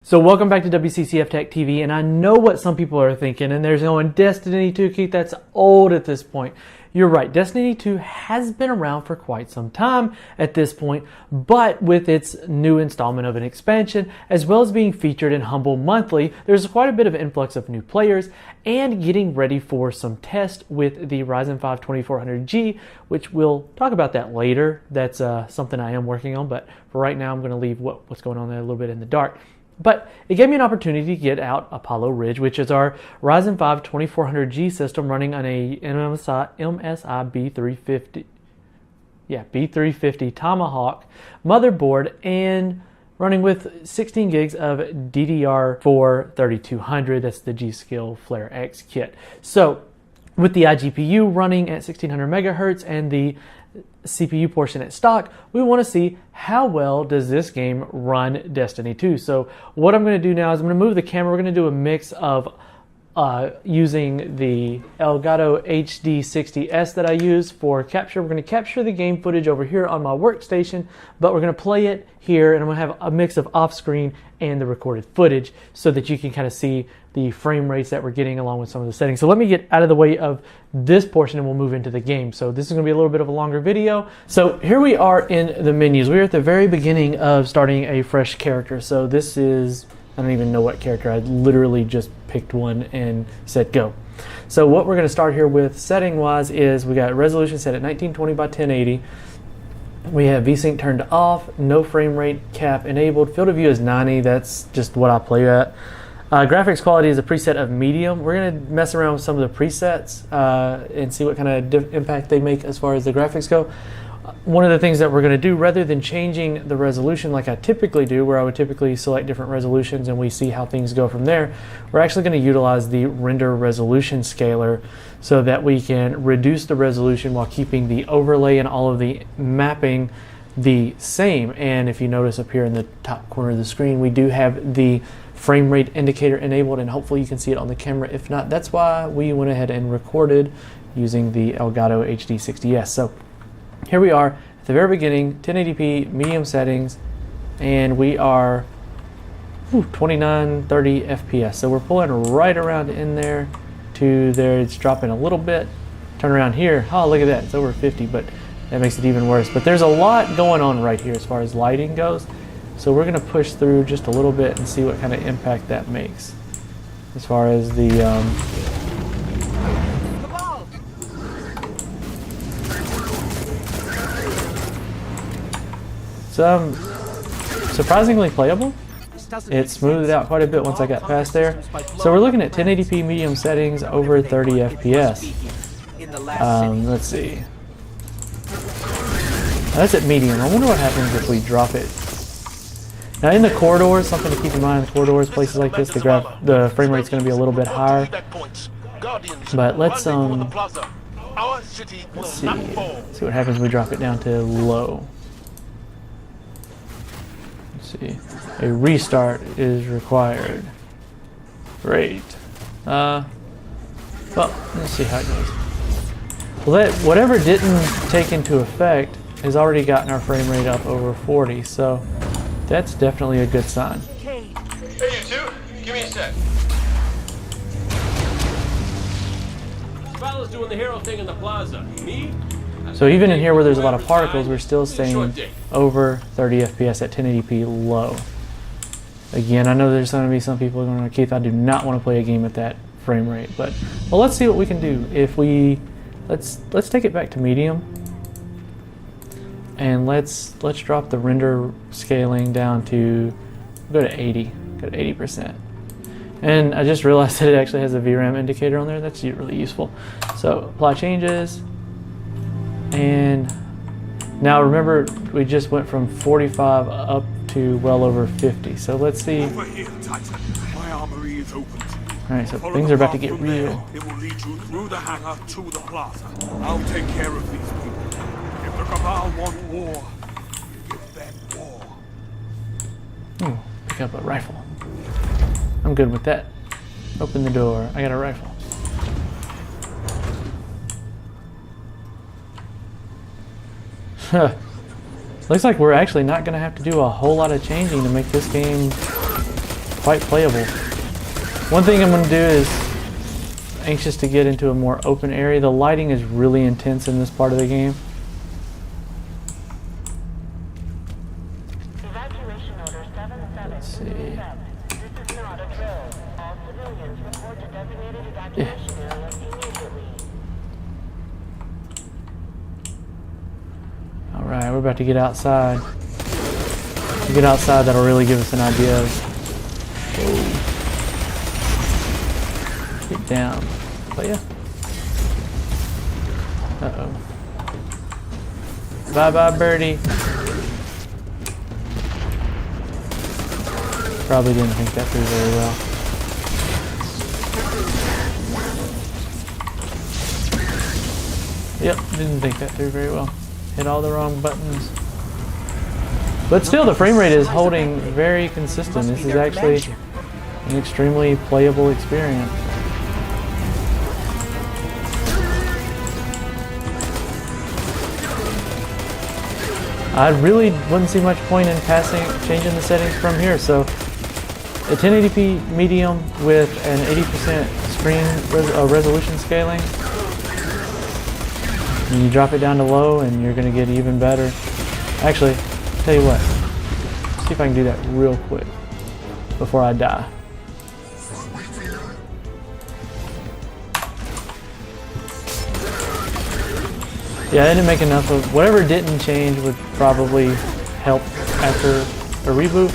So welcome back to WCCF Tech TV, and I know what some people are thinking, and there's going, Destiny 2, Keith, that's old at this point. You're right, Destiny 2 has been around for quite some time at this point, but with its new installment of an expansion, as well as being featured in Humble Monthly, there's quite a bit of influx of new players, and getting ready for some tests with the Ryzen 5 2400G, which we'll talk about that later. That's something I am working on, but for right now I'm going to leave what's going on there a little bit in the dark. But it gave me an opportunity to get out Apollo Ridge, which is our Ryzen 5 2400G system running on a MSI B350, B350 Tomahawk motherboard and running with 16 gigs of DDR4 3200. That's the G-Skill Flare X kit. So with the iGPU running at 1600 megahertz and the CPU portion at stock, we want to see how well does this game run Destiny 2. So what I'm going to do now is I'm going to move the camera. We're going to do a mix of using the Elgato HD60S that I use for capture. We're going to capture the game footage over here on my workstation, but we're going to play it here, and I'm going to have a mix of off-screen and the recorded footage so that you can kind of see the frame rates that we're getting along with some of the settings. So let me get out of the way of this portion and we'll move into the game. So this is going to be a little bit of a longer video. So here we are in the menus. We're at the very beginning of starting a fresh character. So this is, I don't even know what character. I literally just picked one and said go. So what we're going to start here with setting wise is we got resolution set at 1920 by 1080. We have VSync turned off, no frame rate cap enabled. Field of view is 90. That's just what I play at. Graphics quality is a preset of medium. We're going to mess around with some of the presets and see what kind of impact they make as far as the graphics go. One of the things that we're going to do, rather than changing the resolution like I typically do, where I would typically select different resolutions and we see how things go from there, we're actually going to utilize the render resolution scaler so that we can reduce the resolution while keeping the overlay and all of the mapping the same. And if you notice up here in the top corner of the screen, we do have the frame rate indicator enabled, and hopefully you can see it on the camera. If not, that's why we went ahead and recorded using the Elgato HD60S. So here we are at the very beginning, 1080p, medium settings, and we are 29, 30 FPS. So we're pulling right around in there to there. It's dropping a little bit. Turn around here. Oh, look at that. It's over 50, but that makes it even worse. But there's a lot going on right here as far as lighting goes. So we're going to push through just a little bit and see what kind of impact that makes as far as the surprisingly playable. It smoothed out quite a bit once I got past there. So we're looking at 1080p medium settings over 30 FPS. Let's see. That's at medium. I wonder what happens if we drop it. Now in the corridors, something to keep in mind in the corridors, places like this, the frame rate's going to be a little bit higher. But let's see what happens when we drop it down to low. Let's see. A restart is required. Great. Well, let's see how it goes. Well, whatever didn't take into effect has already gotten our frame rate up over 40, so that's definitely a good sign. Hey, you two, give me a sec. Fella's doing the hero thing in the plaza. Me? So even in here where there's a lot of particles, we're still staying over 30 FPS at 1080p low. Again, I know there's going to be some people going, Keith, I do not want to play a game at that frame rate, but well, let's see what we can do. If we let's take it back to medium, and let's drop the render scaling down to go to 80, go to 80%. And I just realized that it actually has a VRAM indicator on there. That's really useful. So apply changes. And now remember, we just went from 45 up to well over 50. So let's see. Over here, Titan. My armory is open. Alright, so things are about to get real. It will lead you through the hangar to the plaza. I'll take care of these people. If the Cabal want war, give them war. Ooh, pick up a rifle. I'm good with that. Open the door. I got a rifle. Looks like we're actually not going to have to do a whole lot of changing to make this game quite playable. One thing I'm going to do is anxious to get into a more open area. The lighting is really intense in this part of the game. Evacuation order 77. Let's see. This is not a drill. All civilians report to designated evacuation areas immediately. Alright, we're about to get outside. If we get outside, that'll really give us an idea of... Whoa. Get down. But yeah. Uh-oh. Bye-bye, birdie. Probably didn't think that through very well. Yep, didn't think that through very well. Hit all the wrong buttons. But still, the frame rate is holding very consistent. This is actually an extremely playable experience. I really wouldn't see much point in changing the settings from here. So a 1080p medium with an 80% screen resolution scaling. And you drop it down to low and you're going to get even better. Actually, tell you what, see if I can do that real quick before I die. Yeah, I didn't make enough of whatever didn't change would probably help after a reboot,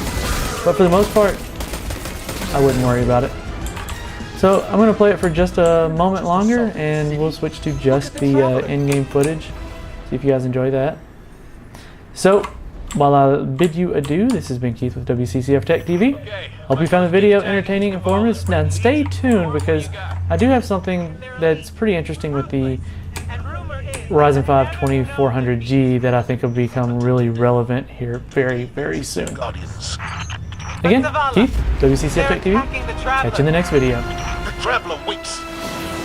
but for the most part, I wouldn't worry about it. So I'm going to play it for just a moment longer and we'll switch to just the in-game footage. See if you guys enjoy that. So while I bid you adieu, this has been Keith with WCCF Tech TV. Hope you found the video entertaining, informative. Now stay tuned because I do have something that's pretty interesting with the Ryzen 5 2400G that I think will become really relevant here very, very soon. Again, Keith, WCCF Tech TV. Catch you in the next video. The traveler waits.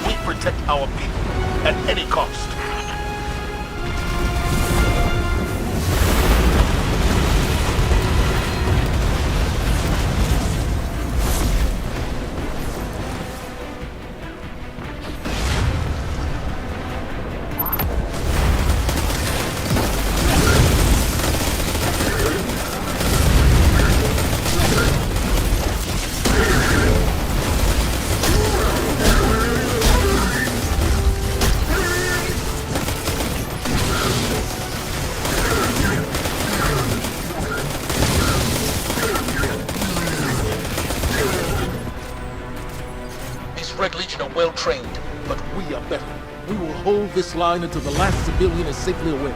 We protect our people at any cost. Red Legion are well trained, but we are better. We will hold this line until the last civilian is safely away.